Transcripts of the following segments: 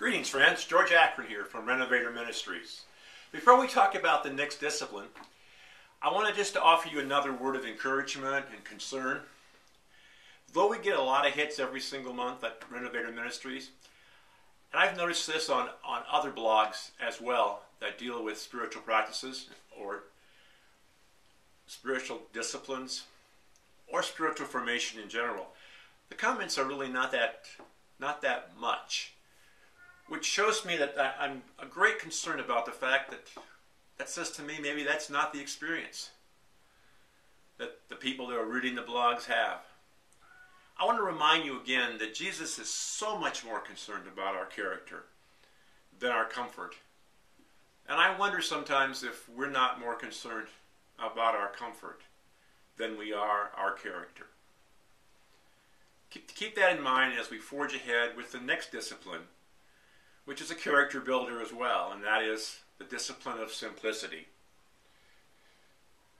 Greetings, friends. George Akron here from Renovator Ministries. Before we talk about the next discipline, I want to just offer you another word of encouragement and concern. Though we get a lot of hits every single month at Renovator Ministries, and I've noticed this on other blogs as well that deal with spiritual practices or spiritual disciplines or spiritual formation in general, the comments are really not that much, which shows me that I'm a great concern about the fact that says to me maybe that's not the experience that the people that are reading the blogs have. I want to remind you again that Jesus is so much more concerned about our character than our comfort. And I wonder sometimes if we're not more concerned about our comfort than we are our character. Keep that in mind as we forge ahead with the next discipline, which is a character builder as well, and that is the discipline of simplicity.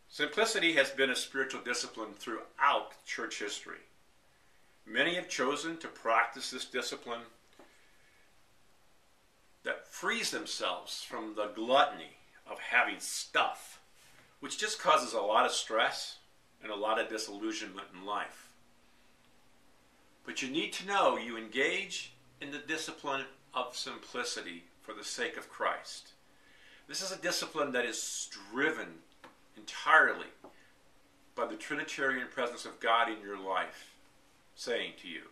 Simplicity has been a spiritual discipline throughout church history. Many have chosen to practice this discipline that frees themselves from the gluttony of having stuff, which just causes a lot of stress and a lot of disillusionment in life. But you need to know you engage in the discipline of simplicity for the sake of Christ. This is a discipline that is driven entirely by the Trinitarian presence of God in your life, saying to you,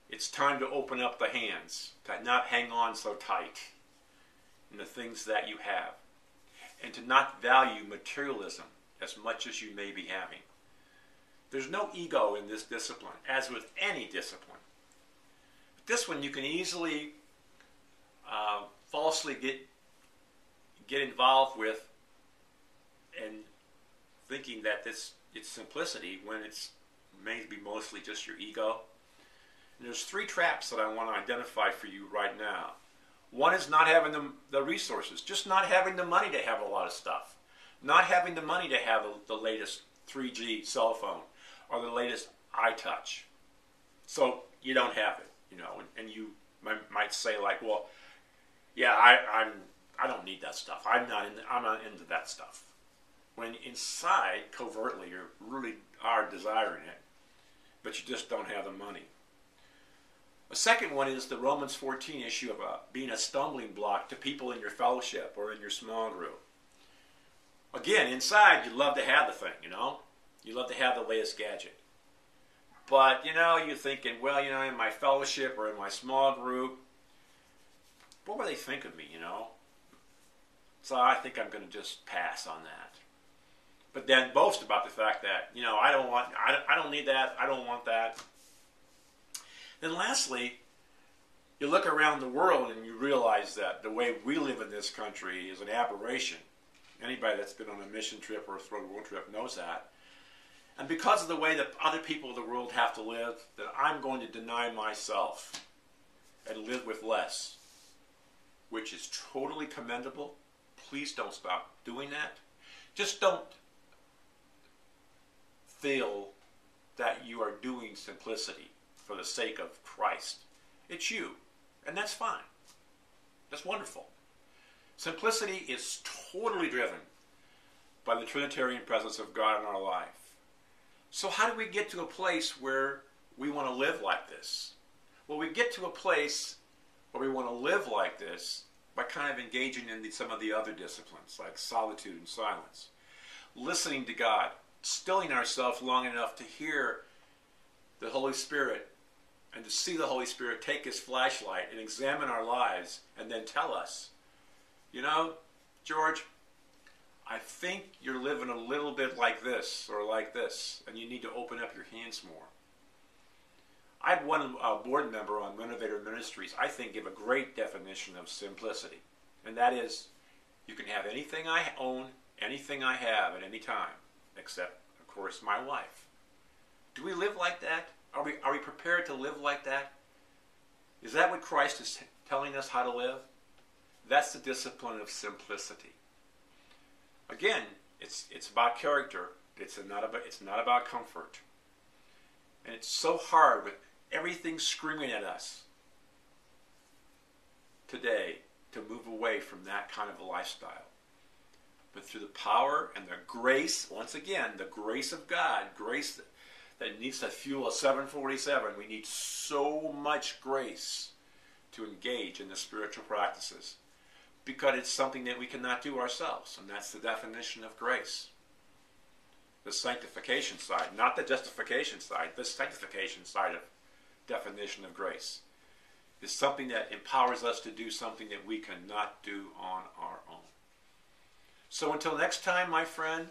it's time to open up the hands, to not hang on so tight in the things that you have, and to not value materialism as much as you may be having. There's no ego in this discipline, as with any discipline. But this one you can easily falsely get involved with and thinking that it's simplicity when it's maybe mostly just your ego. And there's three traps that I want to identify for you right now. One is not having the resources, just not having the money to have a lot of stuff. Not having the money to have the latest 3G cell phone or the latest iTouch. So you don't have it, and you might say like, well, yeah, I don't need that stuff. I'm not into that stuff. When inside, covertly, you really are desiring it, but you just don't have the money. A second one is the Romans 14 issue of being a stumbling block to people in your fellowship or in your small group. Again, inside, you'd love to have the thing, You love to have the latest gadget. But, you're thinking, well, in my fellowship or in my small group, what will they think of me, So I think I'm going to just pass on that. But then boast about the fact that, I don't need that, I don't want that. Then lastly, you look around the world and you realize that the way we live in this country is an aberration. Anybody that's been on a mission trip or a third world trip knows that. And because of the way that other people of the world have to live, that I'm going to deny myself and live with less, which is totally commendable. Please don't stop doing that. Just don't feel that you are doing simplicity for the sake of Christ. It's you, and that's fine. That's wonderful. Simplicity is totally driven by the Trinitarian presence of God in our life. So how do we get to a place where we want to live like this? Well, we get to a place where we want to live like this by kind of engaging in some of the other disciplines, like solitude and silence. Listening to God, stilling ourselves long enough to hear the Holy Spirit and to see the Holy Spirit take his flashlight and examine our lives and then tell us, George, I think you're living a little bit like this or like this, and you need to open up your hands more. I had one board member on Renovator Ministries, I think, give a great definition of simplicity. And that is, you can have anything I own, anything I have at any time, except, of course, my wife. Do we live like that? Are we prepared to live like that? Is that what Christ is telling us how to live? That's the discipline of simplicity. Again, it's about character. It's not about comfort. And it's so hard with everything screaming at us. today to move away from that kind of a lifestyle. But through the power and the grace, once again, the grace of God, grace that needs to fuel a 747. We need so much grace to engage in the spiritual practices because it's something that we cannot do ourselves, and that's the definition of grace. The sanctification side, not the justification side, the sanctification side of definition of grace is something that empowers us to do something that we cannot do on our own. So until next time, my friend,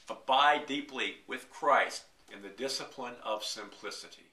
abide deeply with Christ in the discipline of simplicity.